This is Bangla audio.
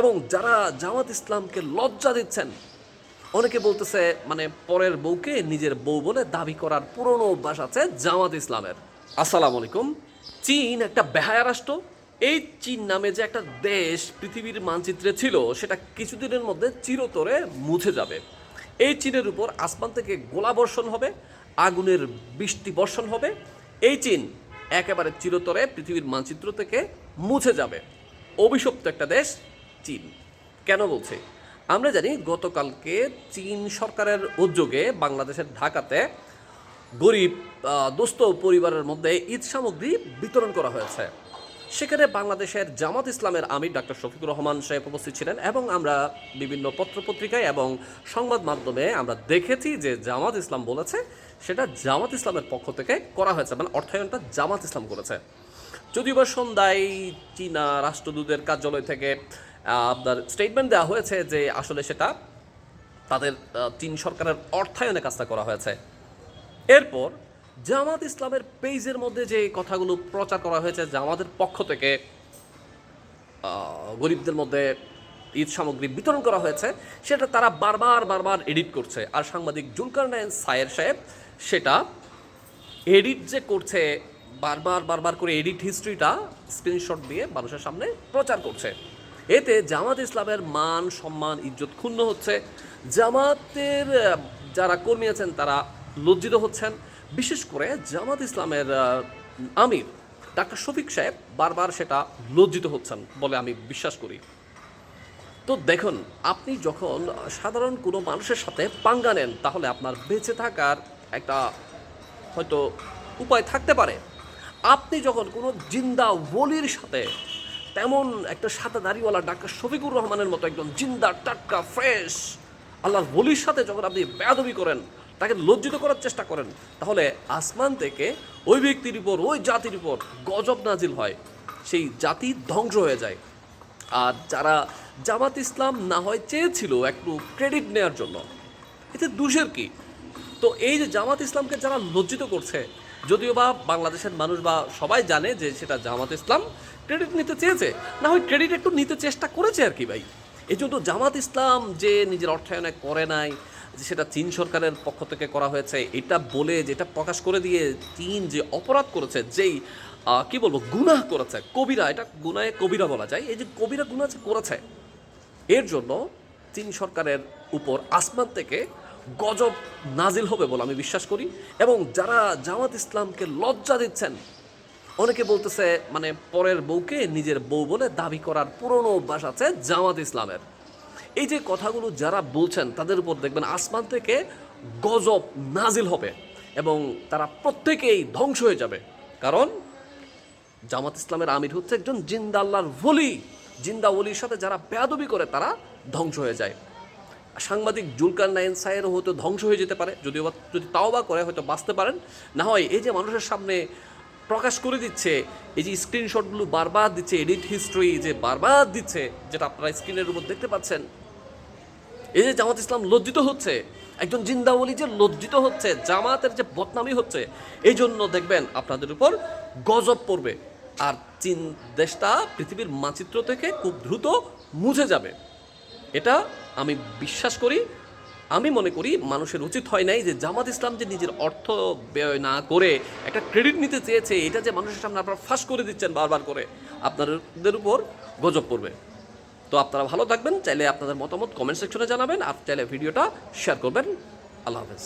এবং যারা জামাত ইসলামকে লজ্জা দিচ্ছেন, অনেকে বলতেছে মানে পরের বউকে নিজের বউ বলে দাবি করার পুরনো অভ্যাস আছে জামাত ইসলামের। আসসালামু আলাইকুম। চীন একটা বেহায়া রাষ্ট্র। এই চীন নামে যে একটা দেশ পৃথিবীর মানচিত্রে ছিল, সেটা কিছুদিনের মধ্যে চিরতরে মুছে যাবে। এই চীনের উপর আসমান থেকে গোলা বর্ষণ হবে, আগুনের বৃষ্টি বর্ষণ হবে। এই চীন একেবারে চিরতরে পৃথিবীর মানচিত্র থেকে মুছে যাবে। অভিশপ্ত একটা দেশ চীন। কেন বলছি? আমরা জানি গতকালকে চীন সরকারের উদ্যোগে বাংলাদেশের ঢাকাতে গরিব দোস্ত পরিবারের মধ্যে ঈদ সামগ্রী বিতরণ করা হয়েছে। সেখানে বাংলাদেশের জামাত ইসলামের আমির ডাক্তার শফিকুর রহমান সাহেব উপস্থিত ছিলেন এবং আমরা বিভিন্ন পত্রপত্রিকায় এবং সংবাদ মাধ্যমে আমরা দেখেছি যে জামাত ইসলাম বলেছে সেটা জামাত ইসলামের পক্ষ থেকে করা হয়েছে, মানে অর্থায়নটা জামাত ইসলাম করেছে। যদিও বা সন্ধ্যায় চীনা রাষ্ট্রদূতের কার্যালয় থেকে আপনার স্টেটমেন্ট দেওয়া হয়েছে যে আসলে সেটা তাদের চীন সরকারের অর্থায়নে কাজটা করা হয়েছে। এরপর জামাত ইসলামের পেজের মধ্যে যে কথাগুলো প্রচার করা হয়েছে জামাতের পক্ষ থেকে গরিবদের মধ্যে ঈদ সামগ্রী বিতরণ করা হয়েছে, সেটা তারা বারবার এডিট করছে। আর সাংবাদিক জুলকারনাইন সায়ের সাহেব সেটা এডিট যে করছে, বারবার করে এডিট হিস্ট্রিটা স্ক্রিনশট দিয়ে মানুষের সামনে প্রচার করছে। এতে জামাত ইসলামের মান সম্মান ইজ্জত ক্ষুণ্ণ হচ্ছে। জামাতের যারা কর্মী আছেন তারা লজ্জিত হচ্ছেন। বিশেষ করে জামাত ইসলামের আমির ডাক্তার শফিক সাহেব বারবার সেটা লজ্জিত হচ্ছেন বলে আমি বিশ্বাস করি। তো দেখুন, আপনি যখন সাধারণ কোনো মানুষের সাথে পাঙ্গা নেন তাহলে আপনার বেঁচে থাকার একটা হয়তো উপায় থাকতে পারে। আপনি যখন কোনো জিন্দা ওলির সাথে, তেমন একটা সাদা দাড়িওয়ালা ডাক্তার শফিকুর রহমানের মতো একজন জিন্দা টাটকা ফ্রেশ আল্লাহর ওলির সাথে যখন আপনি বেয়াদবি করেন, তাকে লজ্জিত করার চেষ্টা করেন, তাহলে আসমান থেকে ওই ব্যক্তির উপর, ওই জাতির উপর গজব নাজিল হয়, সেই জাতি ধ্বংস হয়ে যায়। আর যারা জামাত ইসলাম না হয় চেয়েছিল একটু ক্রেডিট নেওয়ার জন্য, এতে দোষের কি? তো এই যে জামাত ইসলামকে যারা লজ্জিত করছে, যদিও বা বাংলাদেশের মানুষ বা সবাই জানে যে সেটা জামাত ইসলাম ক্রেডিট নিতে চেয়েছে, না হয় ক্রেডিট একটু নিতে চেষ্টা করেছে আর কি ভাই। এই জন্য জামাত ইসলাম যে নিজের অর্থায়নে করে নাই, যে সেটা চীন সরকারের পক্ষ থেকে করা হয়েছে, এটা বলে যেটা প্রকাশ করে দিয়ে চীন যে অপরাধ করেছে, যেই কি বলবো গুনাহ করেছে, কবিরা, এটা গুনাহে কবিরা বলা যায়, এই যে কবিরা গুনাহ যে করেছে, এর জন্য চীন সরকারের উপর আসমান থেকে গজব নাজিল হবে বলে আমি বিশ্বাস করি। এবং যারা জামাত ইসলামকে লজ্জা দিচ্ছেন, অনেকে বলতেছে মানে পরের বউকে নিজের বউ বলে দাবি করার পুরনো অভ্যাস আছে জামাত ইসলামের। এই যে কথাগুলো যারা বলছেন তাদের উপর দেখবেন আসমান থেকে গজব নাজিল হবে এবং তারা প্রত্যেকেই ধ্বংস হয়ে যাবে। কারণ জামাত ইসলামের আমির হচ্ছে একজন জিন্দা আল্লাহর ওলি। জিন্দা ওলির সাথে যারা বেয়াদবি করে তারা ধ্বংস হয়ে যায়। সাংবাদিক জুলকারনাইন সায়েরও হয়তো ধ্বংস হয়ে যেতে পারে, যদিও যদি তাওবা করে হয়তো বাঁচতে পারেন। না হয় এই যে মানুষের সামনে প্রকাশ করে দিচ্ছে, এই যে স্ক্রিনশটগুলো বারবার দিচ্ছে, এডিট হিস্ট্রি যে বারবার দিচ্ছে, যেটা আপনারা স্ক্রিনের উপর দেখতে পাচ্ছেন, এই যে জামাত ইসলাম লজ্জিত হচ্ছে, একজন জিন্দা ওলি যে লজ্জিত হচ্ছে, জামাতের যে বদনামি হচ্ছে, এই জন্য দেখবেন আপনাদের উপর গজব পড়বে। আর চীন দেশটা পৃথিবীর মানচিত্র থেকে খুব দ্রুত মুছে যাবে, এটা আমি বিশ্বাস করি। আমি মনে করি মানুষের উচিত হয় নাই যে জামাত ইসলাম যে নিজের অর্থ ব্যয় না করে একটা ক্রেডিট নিতে চেয়েছে, এটা যে মানুষের সামনে আপনারা ফাঁস করে দিচ্ছেন বারবার করে, আপনাদের উপর গজব পড়বে। তো আপনারা ভালো থাকবেন। চাইলে আপনাদের মতামত কমেন্ট সেকশনে জানাবেন, আর চাইলে ভিডিওটা শেয়ার করবেন। আল্লাহ হাফেজ।